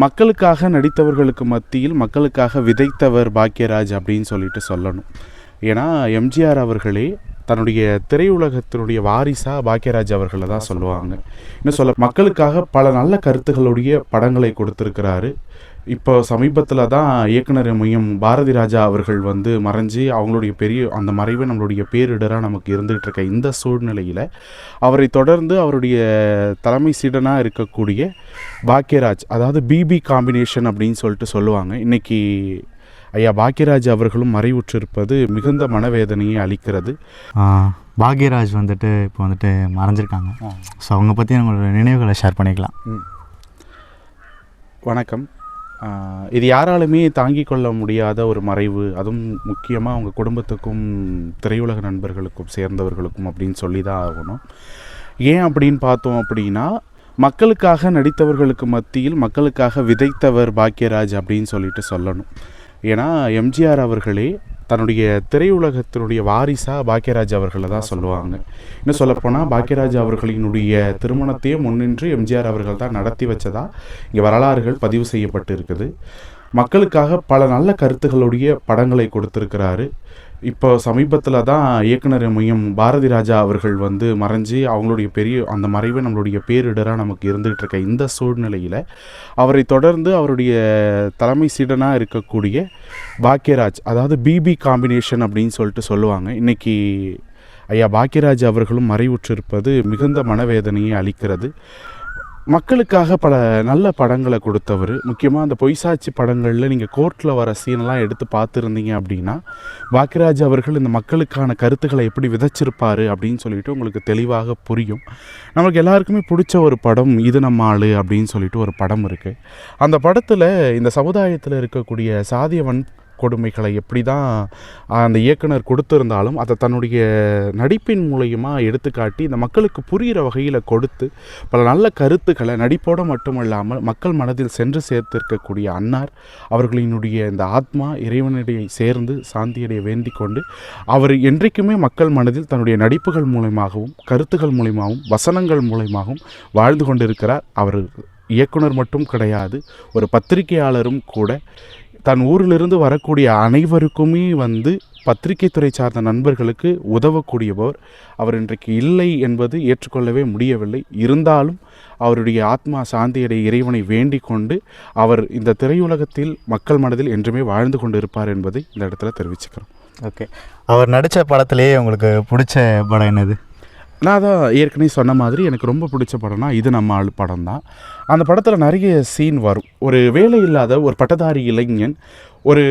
மக்களுக்காக நடித்தவர்களுக்கு மத்தியில் மக்களுக்காக விதைத்தவர் பாக்யராஜ் அப்படின்னு சொல்லிட்டு சொல்லணும். ஏன்னா எம்ஜிஆர் அவர்களே தன்னுடைய திரையுலகத்தினுடைய வாரிசாக பாக்யராஜ் அவர்களை தான் சொல்லுவாங்க. இன்னும் சொல்ல மக்களுக்காக பல நல்ல கருத்துகளுடைய படங்களை கொடுத்துருக்கிறாரு. இப்போ சமீபத்தில் தான் இயக்குனர் மையம் பாரதி ராஜா அவர்கள் மறைஞ்சு அவங்களுடைய பெரிய அந்த மறைவு நம்மளுடைய பேரிடராக நமக்கு இருந்துகிட்டு இருக்க இந்த சூழ்நிலையில் அவரை தொடர்ந்து அவருடைய தலைமை சீடனாக இருக்கக்கூடிய பாக்யராஜ், அதாவது பிபி காம்பினேஷன் அப்படின்னு சொல்லிட்டு சொல்லுவாங்க. இன்றைக்கி ஐயா பாக்யராஜ் அவர்களும் மறைவுற்றிருப்பது மிகுந்த மனவேதனையை அளிக்கிறது. பாக்யராஜ் இப்போ மறைஞ்சிருக்காங்க. ஸோ அவங்க பற்றி நம்மளோட நினைவுகளை ஷேர் பண்ணிக்கலாம். வணக்கம். இது யாராலுமே தாங்கிக் கொள்ள முடியாத ஒரு மறைவு, அதுவும் முக்கியமாக அவங்க குடும்பத்துக்கும் திரையுலக நண்பர்களுக்கும் சேர்ந்தவர்களுக்கும் அப்படின்னு சொல்லி தான் ஆகணும். ஏன் அப்படின்னு பார்த்தோம் அப்படின்னா, மக்களுக்காக நடித்தவர்களுக்கு மத்தியில் மக்களுக்காக விதைத்தவர் பாக்யராஜ் அப்படின்னு சொல்லிட்டு சொல்லணும். ஏன்னா எம்ஜிஆர் அவர்களே தன்னுடைய திரையுலகத்தினுடைய வாரிசாக பாக்யராஜ் அவர்களை தான் சொல்லுவாங்க. இன்னும் சொல்லப்போனால் பாக்யராஜ் அவர்களினுடைய திருமணத்தையே முன்னின்று எம்ஜிஆர் அவர்கள் தான் நடத்தி வச்சதா இங்கே வரலாறுகள் பதிவு செய்யப்பட்டு இருக்குது. மக்களுக்காக பல நல்ல கருத்துகளுடைய படங்களை கொடுத்துருக்கிறாரு. இப்போ சமீபத்தில் தான் இயக்குனர் மையம் பாரதி ராஜா அவர்கள் மறைஞ்சு அவங்களுடைய பெரிய அந்த மறைவு நம்மளுடைய பேரிடராக நமக்கு இருந்துகிட்டு இருக்க இந்த சூழ்நிலையில் அவரை தொடர்ந்து அவருடைய தலைமை சீடனாக இருக்கக்கூடிய பாக்யராஜ், அதாவது பிபி காம்பினேஷன் அப்படின்னு சொல்லிட்டு சொல்லுவாங்க. இன்றைக்கி ஐயா பாக்யராஜ் அவர்களும் மறைவுற்றிருப்பது மிகுந்த மனவேதனையை அளிக்கிறது. மக்களுக்காக பல நல்ல படங்களை கொடுத்தவர். முக்கியமாக அந்த பொய்சாட்சி படங்களில் நீங்கள் கோர்ட்டில் வர சீனெல்லாம் எடுத்து பார்த்துருந்தீங்க அப்படின்னா பாக்யராஜ் அவர்கள் இந்த மக்களுக்கான கருத்துக்களை எப்படி விதைச்சிருப்பார் அப்படின்னு சொல்லிட்டு உங்களுக்கு தெளிவாக புரியும். நமக்கு எல்லாருக்குமே பிடிச்ச ஒரு படம் இது நம்ம ஆளு அப்படின்னு சொல்லிட்டு ஒரு படம் இருக்குது. அந்த படத்தில் இந்த சமுதாயத்தில் இருக்கக்கூடிய சாதிய கொடுமைகளை எப்படி தான் அந்த இயக்குனர் கொடுத்துருந்தாலும் அதை தன்னுடைய நடிப்பின் மூலயமா எடுத்துக்காட்டி இந்த மக்களுக்கு புரிகிற வகையில் கொடுத்து பல நல்ல கருத்துக்களை நடிப்போடு மட்டுமல்லாமல் மக்கள் மனதில் சென்று சேர்த்திருக்கக்கூடிய அன்னார் அவர்களினுடைய இந்த ஆத்மா இறைவனிடையே சேர்ந்து சாந்தியடைய வேண்டி கொண்டு அவர் என்றைக்குமே மக்கள் மனதில் தன்னுடைய நடிப்புகள் மூலமாகவும் கருத்துக்கள் மூலமாகவும் வசனங்கள் மூலமாகவும் வாழ்ந்து கொண்டிருக்கிறார். அவர் இயக்குனர் மட்டும் கிடையாது, ஒரு பத்திரிகையாளரும் கூட. தன் ஊரிலிருந்து வரக்கூடிய அனைவருக்குமே பத்திரிகை துறை சார்ந்த நண்பர்களுக்கு உதவக்கூடியவர். அவர் இன்றைக்கு இல்லை என்பது ஏற்றுக்கொள்ளவே முடியவில்லை. இருந்தாலும் அவருடைய ஆத்மா சாந்தியடைய இறைவனை வேண்டிக் கொண்டு அவர் இந்த திரையுலகத்தில் மக்கள் மனதில் என்றுமே வாழ்ந்து கொண்டு இருப்பார் என்பதை இந்த இடத்துல தெரிவிச்சுக்கிறோம். ஓகே, அவர் நடித்த படத்திலேயே உங்களுக்கு பிடிச்ச படம் என்னது? நான் தான் ஏற்கனவே சொன்ன மாதிரி எனக்கு ரொம்ப பிடிச்ச படம்னா இது நம்ம ஆள் படம் தான். அந்த படத்தில் நிறைய சீன் வரும். ஒரு வேலை இல்லாத ஒரு பட்டதாரி இளைஞன் ஒரு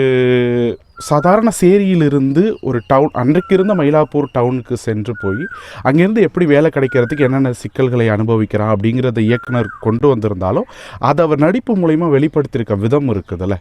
சாதாரண சேரியிலிருந்து ஒரு டவுன், அன்றைக்கு இருந்த மயிலாப்பூர் டவுனுக்கு சென்று போய் அங்கேருந்து எப்படி வேலை கிடைக்கிறதுக்கு என்னென்ன சிக்கல்களை அனுபவிக்கிறான் அப்படிங்கிறத இயக்குனர் கொண்டு வந்திருந்தாலும் அதை அவர் நடிப்பு மூலயமா வெளிப்படுத்தியிருக்க விதம் இருக்குதுல்ல,